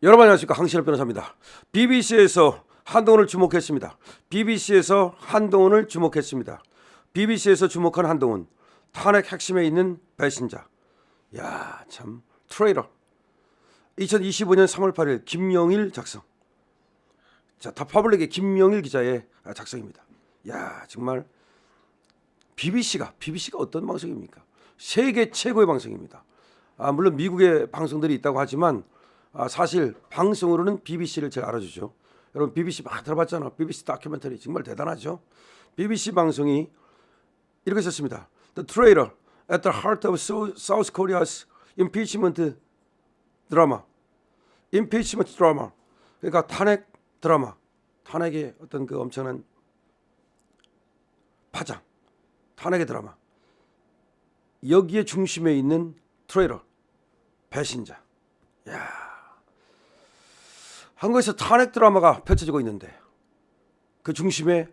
여러분 안녕하십니까, 황신업 변호사입니다. BBC에서 한동훈을 주목했습니다. BBC에서 한동훈을 주목했습니다. BBC에서 주목한 한동훈, 탄핵 핵심에 있는 배신자. 야, 참 트레이러. 2025년 3월 8일 김영일 작성. 자, 더퍼블릭의 김영일 기자의 작성입니다. 야, 정말 BBC가 어떤 방송입니까? 세계 최고의 방송입니다. 물론 미국의 방송들이 있다고 하지만 사실 방송으로는 BBC를 제가 알아주죠. 여러분 BBC 많이 들어봤잖아. BBC 다큐멘터리 정말 대단하죠. BBC 방송이 이렇게 썼습니다. The traitor at the heart of South Korea's impeachment drama. impeachment drama. 그러니까 탄핵 드라마. 탄핵의 어떤 그 엄청난 파장. 탄핵의 드라마. 여기에 중심에 있는 트레이러. 배신자. 야. 한국에서 탄핵 드라마가 펼쳐지고 있는데 그 중심에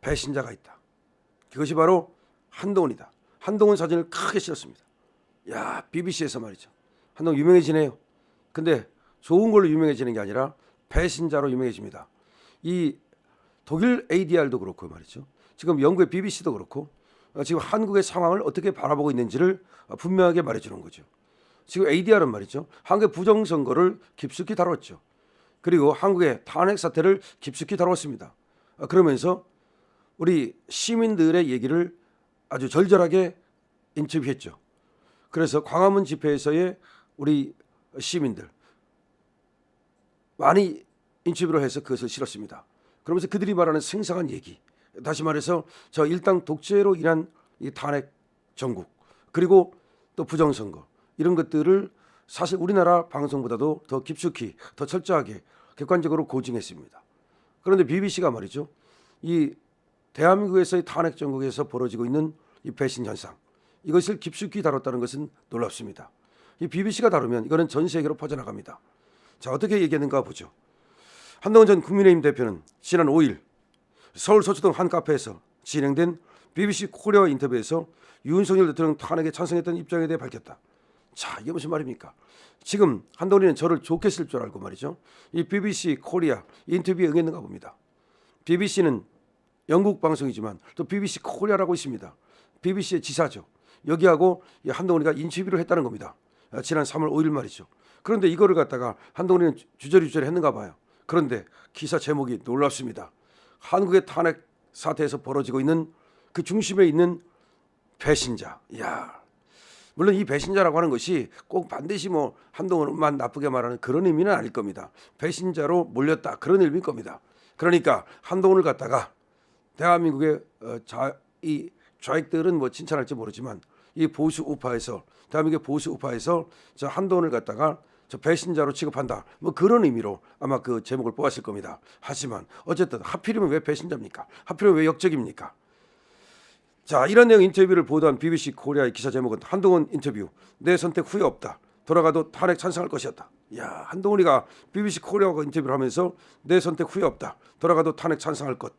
배신자가 있다. 그것이 바로 한동훈이다. 한동훈 사진을 크게 실었습니다. 야, BBC에서 말이죠. 한동훈 유명해지네요. 근데 좋은 걸로 유명해지는 게 아니라 배신자로 유명해집니다. 이 독일 ADR도 그렇고 말이죠. 지금 영국의 BBC도 그렇고 지금 한국의 상황을 어떻게 바라보고 있는지를 분명하게 말해주는 거죠. 지금 ADR은 말이죠. 한국의 부정선거를 깊숙이 다뤘죠. 그리고 한국의 탄핵 사태를 깊숙이 다뤘습니다. 그러면서 우리 시민들의 얘기를 아주 절절하게 인터뷰했죠. 그래서 광화문 집회에서의 우리 시민들 많이 인터뷰를 해서 그것을 실었습니다. 그러면서 그들이 말하는 생생한 얘기, 다시 말해서 저 일당 독재로 인한 이 탄핵 정국, 그리고 또 부정선거, 이런 것들을 사실 우리나라 방송보다도 더 깊숙이, 더 철저하게, 객관적으로 고증했습니다. 그런데 BBC가 말이죠, 이 대한민국에서의 탄핵 정국에서 벌어지고 있는 이 배신 현상, 이것을 깊숙이 다뤘다는 것은 놀랍습니다. 이 BBC가 다루면 이거는 전 세계로 퍼져나갑니다. 자, 어떻게 얘기했는가 보죠. 한동훈 전 국민의힘 대표는 지난 5일 서울 서초동 한 카페에서 진행된 BBC 코리아 인터뷰에서 윤석열 대통령 탄핵에 찬성했던 입장에 대해 밝혔다. 자, 이게 무슨 말입니까? 지금 한동훈이는 저를 좋게 쓸 줄 알고 말이죠. 이 BBC 코리아 인터뷰에 응했는가 봅니다. BBC는 영국 방송이지만 또 BBC 코리아라고 있습니다. BBC의 지사죠. 여기하고 한동훈이가 인터뷰를 했다는 겁니다. 지난 3월 5일 말이죠. 그런데 이거를 갖다가 한동훈이는 주저리주저리 했는가 봐요. 그런데 기사 제목이 놀랍습니다. 한국의 탄핵 사태에서 벌어지고 있는 그 중심에 있는 배신자. 이야. 물론 이 배신자라고 하는 것이 꼭 반드시 뭐 한동훈만 나쁘게 말하는 그런 의미는 아닐 겁니다. 배신자로 몰렸다, 그런 의미일 겁니다. 그러니까 한동훈을 갖다가 대한민국의 이 좌익들은 뭐 칭찬할지 모르지만 이 보수 우파에서, 대한민국의 보수 우파에서 저 한동훈을 갖다가 저 배신자로 취급한다, 뭐 그런 의미로 아마 그 제목을 뽑았을 겁니다. 하지만 어쨌든 하필이면 왜 배신자입니까? 하필이면 왜 역적입니까? 자, 이런 내용 인터뷰를 보도한 BBC 코리아의 기사 제목은 한동훈 인터뷰, 내 선택 후회 없다, 돌아가도 탄핵 찬성할 것이었다. 야, 한동훈이가 BBC 코리아와 인터뷰를 하면서 내 선택 후회 없다, 돌아가도 탄핵 찬성할 것,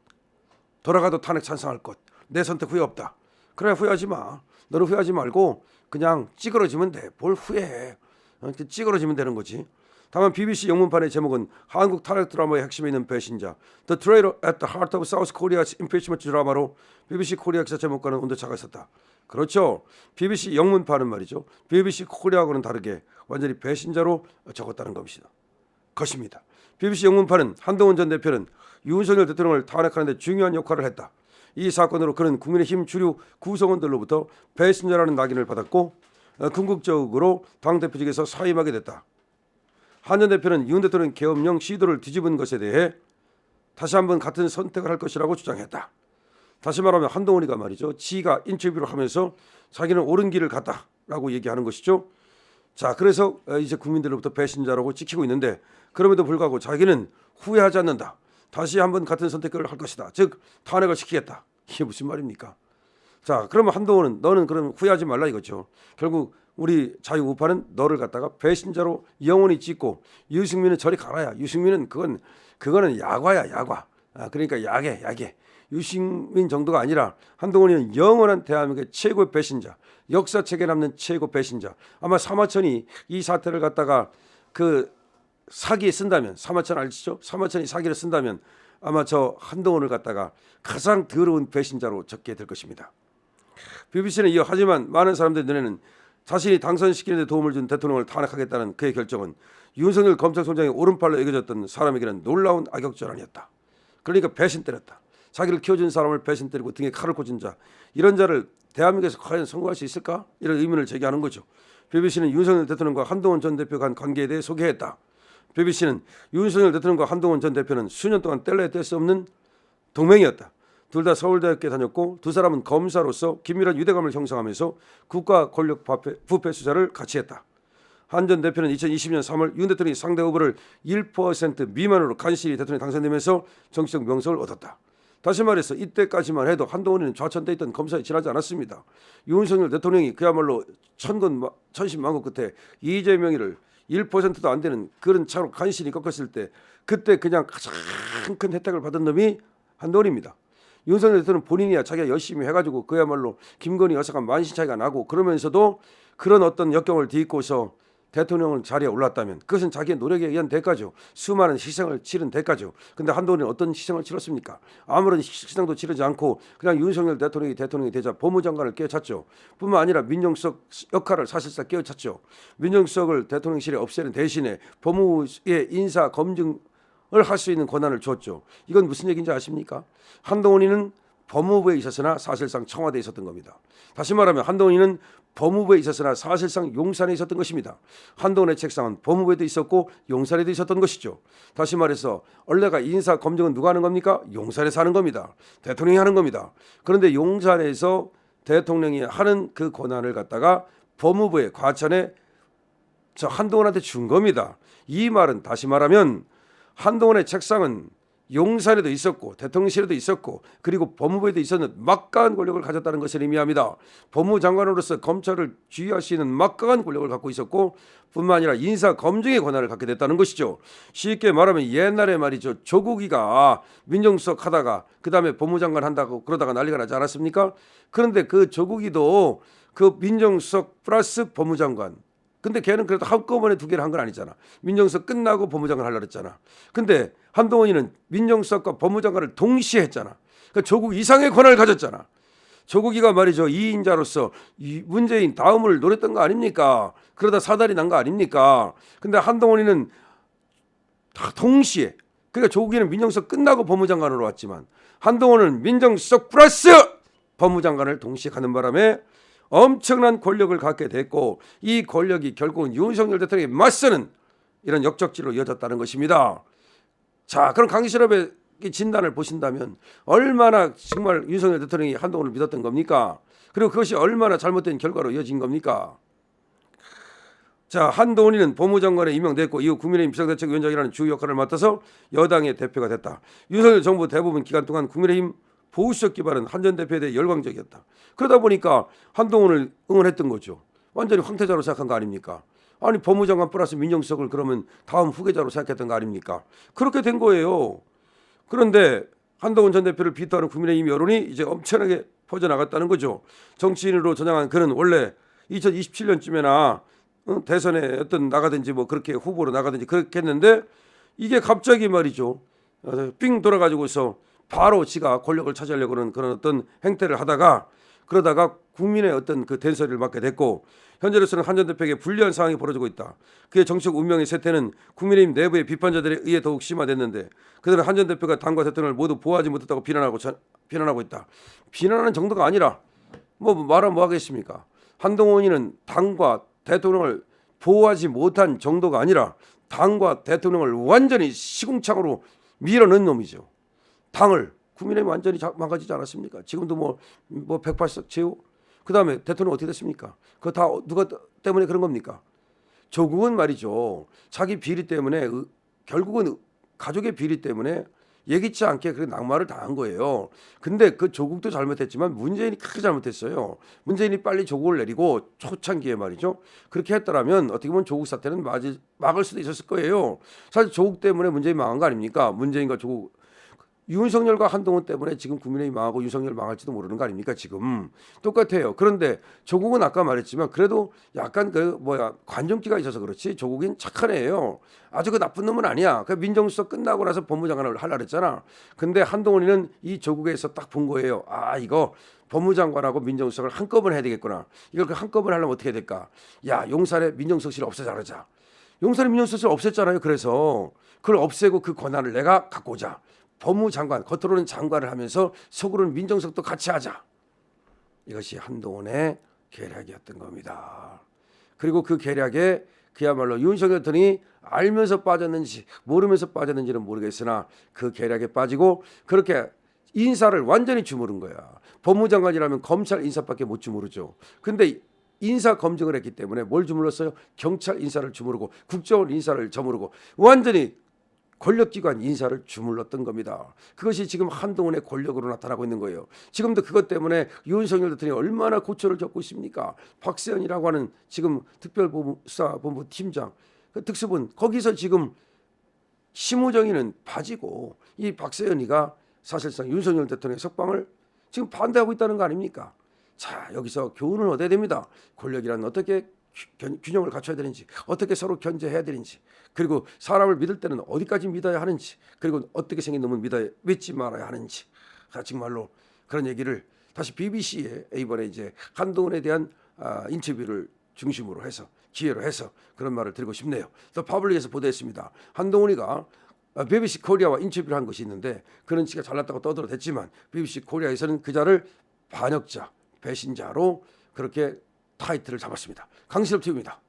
돌아가도 탄핵 찬성할 것, 내 선택 후회 없다. 그래, 후회하지 마. 너는 후회하지 말고 그냥 찌그러지면 돼. 뭘 후회해. 찌그러지면 되는 거지. 다만 BBC 영문판의 제목은 한국 탄핵 드라마의 핵심에 있는 배신자, The Traitor at the Heart of South Korea's Impeachment 드라마로 BBC 코리아 기사 제목과는 온도차가 있었다. 그렇죠. BBC 영문판은 말이죠, BBC 코리아하고는 다르게 완전히 배신자로 적었다는 것입니다. BBC 영문판은 한동훈 전 대표는 윤석열 대통령을 탄핵하는 데 중요한 역할을 했다. 이 사건으로 그는 국민의힘 주류 구성원들로부터 배신자라는 낙인을 받았고 궁극적으로 당대표직에서 사임하게 됐다. 한 전 대표는 윤 대통령 계엄령 시도를 뒤집은 것에 대해 다시 한번 같은 선택을 할 것이라고 주장했다. 다시 말하면 한동훈이가 말이죠, 지가 인터뷰를 하면서 자기는 옳은 길을 갔다라고 얘기하는 것이죠. 자, 그래서 이제 국민들로부터 배신자라고 찍히고 있는데 그럼에도 불구하고 자기는 후회하지 않는다. 다시 한번 같은 선택을 할 것이다. 즉 탄핵을 시키겠다. 이게 무슨 말입니까? 자, 그러면 한동훈은 너는 그럼 후회하지 말라 이거죠. 결국 우리 자유우파는 너를 갖다가 배신자로 영원히 찍고 유승민은 저리 가라야. 유승민은 그거는 야과야, 야과. 그러니까 약에. 유승민 정도가 아니라 한동훈이는 영원한 대한민국의 최고의 배신자, 역사책에 남는 최고 배신자. 아마 사마천이 이 사태를 갖다가 그 사기에 쓴다면, 사마천 아시죠? 사마천이 사기를 쓴다면 아마 저 한동훈을 갖다가 가장 더러운 배신자로 적게 될 것입니다. BBC는 이어 하지만 많은 사람들 눈에는 자신이 당선시키는 데 도움을 준 대통령을 탄핵하겠다는 그의 결정은 윤석열 검찰총장의 오른팔로 여겨졌던 사람에게는 놀라운 악역전환이었다. 그러니까 배신 때렸다. 자기를 키워준 사람을 배신 때리고 등에 칼을 꽂은 자, 이런 자를 대한민국에서 과연 선고할 수 있을까? 이런 의문을 제기하는 거죠. BBC는 윤석열 대통령과 한동훈 전 대표가 한 관계에 대해 소개했다. BBC는 윤석열 대통령과 한동훈 전 대표는 수년 동안 뗄래야 뗄 수 없는 동맹이었다. 둘 다 서울대학교에 다녔고 두 사람은 검사로서 긴밀한 유대감을 형성하면서 국가 권력 부패 수사를 같이 했다. 한 전 대표는 2020년 3월 윤 대통령이 상대 후보를 1% 미만으로 간신히 대통령이 당선되면서 정치적 명성을 얻었다. 다시 말해서 이때까지만 해도 한동훈은 좌천돼 있던 검사에 지나지 않았습니다. 윤석열 대통령이 그야말로 천신만고 끝에 이재명이를 1%도 안 되는 그런 차로 간신히 꺾었을 때 그때 그냥 가장 큰 혜택을 받은 놈이 한동훈입니다. 윤석열 대통령은 본인이야 자기가 열심히 해가지고 그야말로 김건희 여사가 만신차이가 나고 그러면서도 그런 어떤 역경을 딛고서 대통령 자리에 올랐다면 그것은 자기의 노력에 의한 대가죠. 수많은 희생을 치른 대가죠. 근데 한동훈이 어떤 희생을 치렀습니까? 아무런 희생도 치르지 않고 그냥 윤석열 대통령이 되자 법무장관을 깨쳤죠. 뿐만 아니라 민정수석 역할을 사실상 깨우쳤죠. 민정수석을 대통령실에 없애는 대신에 법무부의 인사 검증을 할 수 있는 권한을 줬죠. 이건 무슨 얘기인지 아십니까? 한동훈이는 법무부에 있었으나 사실상 청와대에 있었던 겁니다. 다시 말하면 한동훈이는 법무부에 있었으나 사실상 용산에 있었던 것입니다. 한동훈의 책상은 법무부에도 있었고 용산에도 있었던 것이죠. 다시 말해서 원래가 인사 검증은 누가 하는 겁니까? 용산에서 하는 겁니다. 대통령이 하는 겁니다. 그런데 용산에서 대통령이 하는 그 권한을 갖다가 법무부의 과천에 저 한동훈한테 준 겁니다. 이 말은 다시 말하면 한동훈의 책상은 용산에도 있었고 대통령실에도 있었고 그리고 법무부에도 있었는 막강한 권력을 가졌다는 것을 의미합니다. 법무장관으로서 검찰을 지휘할 수 있는 막강한 권력을 갖고 있었고 뿐만 아니라 인사 검증의 권한을 갖게 됐다는 것이죠. 쉽게 말하면 옛날에 말이죠. 조국이가 민정수석 하다가 그 다음에 법무장관 한다고 그러다가 난리가 나지 않았습니까? 그런데 그 조국이도 그 민정수석 플러스 법무장관 근데 걔는 그래도 한꺼번에 두 개를 한 건 아니잖아. 민정수석 끝나고 법무장관 하려고 했잖아. 근데 한동훈이는 민정수석과 법무장관을 동시에 했잖아. 그러니까 조국 이상의 권한을 가졌잖아. 조국이가 말이죠. 2인자로서 문재인 다음을 노렸던 거 아닙니까? 그러다 사달이 난 거 아닙니까? 근데 한동훈이는 다 동시에 그러니까 조국이는 민정수석 끝나고 법무장관으로 왔지만 한동훈은 민정수석 플러스 법무장관을 동시에 가는 바람에 엄청난 권력을 갖게 됐고 이 권력이 결국은 윤석열 대통령에 맞서는 이런 역적지로 이어졌다는 것입니다. 자, 그럼 강기실업의 진단을 보신다면 얼마나 정말 윤석열 대통령이 한동훈을 믿었던 겁니까? 그리고 그것이 얼마나 잘못된 결과로 이어진 겁니까? 자, 한동훈이는 법무장관에 임명됐고 이후 국민의힘 비상대책위원장이라는 주요 역할을 맡아서 여당의 대표가 됐다. 윤석열 정부 대부분 기간 동안 국민의힘 보수적 기반은 한 전 대표에 대해 열광적이었다. 그러다 보니까 한동훈을 응원했던 거죠. 완전히 황태자로 생각한 거 아닙니까? 아니 법무장관 플러스 민정수석을 그러면 다음 후계자로 생각했던 거 아닙니까? 그렇게 된 거예요. 그런데 한동훈 전 대표를 비토하는 국민의힘 여론이 이제 엄청나게 퍼져나갔다는 거죠. 정치인으로 전향한 그는 원래 2027년쯤에나 대선에 어떤 나가든지 뭐 그렇게 후보로 나가든지 그렇게 했는데 이게 갑자기 말이죠. 삥 돌아가지고서 바로 지가 권력을 차지하려고 하는 그런 어떤 행태를 하다가 그러다가 국민의 어떤 그 된소리를 맡게 됐고 현재로서는 한 전 대표에게 불리한 상황이 벌어지고 있다. 그의 정치적 운명의 쇠퇴는 국민의힘 내부의 비판자들에 의해 더욱 심화됐는데 그들은 한 전 대표가 당과 대통령을 모두 보호하지 못했다고 비난하고 있다. 비난하는 정도가 아니라 뭐 말하면 뭐 하겠습니까? 한동훈이는 당과 대통령을 보호하지 못한 정도가 아니라 당과 대통령을 완전히 시궁창으로 밀어넣은 놈이죠. 당을 국민의힘 완전히 망가지지 않았습니까? 지금도 뭐 108석 채우. 그다음에 대통령 어떻게 됐습니까? 그거 다 누가 때문에 그런 겁니까? 조국은 말이죠. 자기 비리 때문에 결국은 가족의 비리 때문에 예기치 않게 그렇게 낙마를 당한 거예요. 근데 그 조국도 잘못했지만 문재인이 크게 잘못했어요. 문재인이 빨리 조국을 내리고 초창기에 말이죠. 그렇게 했더라면 어떻게 보면 조국 사태는 막을 수도 있었을 거예요. 사실 조국 때문에 문재인 망한 거 아닙니까? 문재인과 조국 윤석열과 한동훈 때문에 지금 국민의힘 망하고 윤석열 망할지도 모르는 거 아닙니까? 지금 똑같아요. 그런데 조국은 아까 말했지만 그래도 약간 관종기가 있어서 그렇지 조국인 착한 애예요. 아주 그 나쁜 놈은 아니야. 그 민정수석 끝나고 나서 법무장관을 하려고 했잖아. 근데 한동훈이는 이 조국에서 딱 본 거예요. 아, 이거 법무장관하고 민정수석을 한꺼번에 해야 되겠구나. 이걸 한꺼번에 하려면 어떻게 해야 될까? 야, 용산에 민정수석실을 없애자 그러자. 용산에 민정수석실 없앴잖아요. 그래서 그걸 없애고 그 권한을 내가 갖고 오자. 법무장관, 겉으로는 장관을 하면서 속으로는 민정수석도 같이 하자. 이것이 한동훈의 계략이었던 겁니다. 그리고 그 계략에 그야말로 윤석열 대통령이 알면서 빠졌는지 모르면서 빠졌는지는 모르겠으나 그 계략에 빠지고 그렇게 인사를 완전히 주무른 거야. 법무장관이라면 검찰 인사밖에 못 주무르죠. 근데 인사 검증을 했기 때문에 뭘 주물렀어요? 경찰 인사를 주무르고 국정원 인사를 저무르고 완전히 권력기관 인사를 주물렀던 겁니다. 그것이 지금 한동훈의 권력으로 나타나고 있는 거예요. 지금도 그것 때문에 윤석열 대통령이 얼마나 고초를 겪고 있습니까? 박세현이라고 하는 지금 특별수사본부 팀장, 그 특수본 거기서 지금 심우정이는 빠지고 이 박세현이가 사실상 윤석열 대통령의 석방을 지금 반대하고 있다는 거 아닙니까? 자, 여기서 교훈을 얻어야 됩니다. 권력이란 어떻게 균형을 갖춰야 되는지, 어떻게 서로 견제해야 되는지, 그리고 사람을 믿을 때는 어디까지 믿어야 하는지, 그리고 어떻게 생긴 놈은 믿지 말아야 하는지. 정말로 그런 얘기를 다시 BBC에 이번에 이제 한동훈에 대한 인터뷰를 중심으로 해서 기회로 해서 그런 말을 드리고 싶네요. 또 파블릭에서 보도했습니다. 한동훈이가 BBC 코리아와 인터뷰를 한 것이 있는데 그런 지가 잘났다고 떠들어댔지만 BBC 코리아에서는 그자를 반역자, 배신자로 그렇게 타이틀을 잡았습니다. 강신업 TV입니다.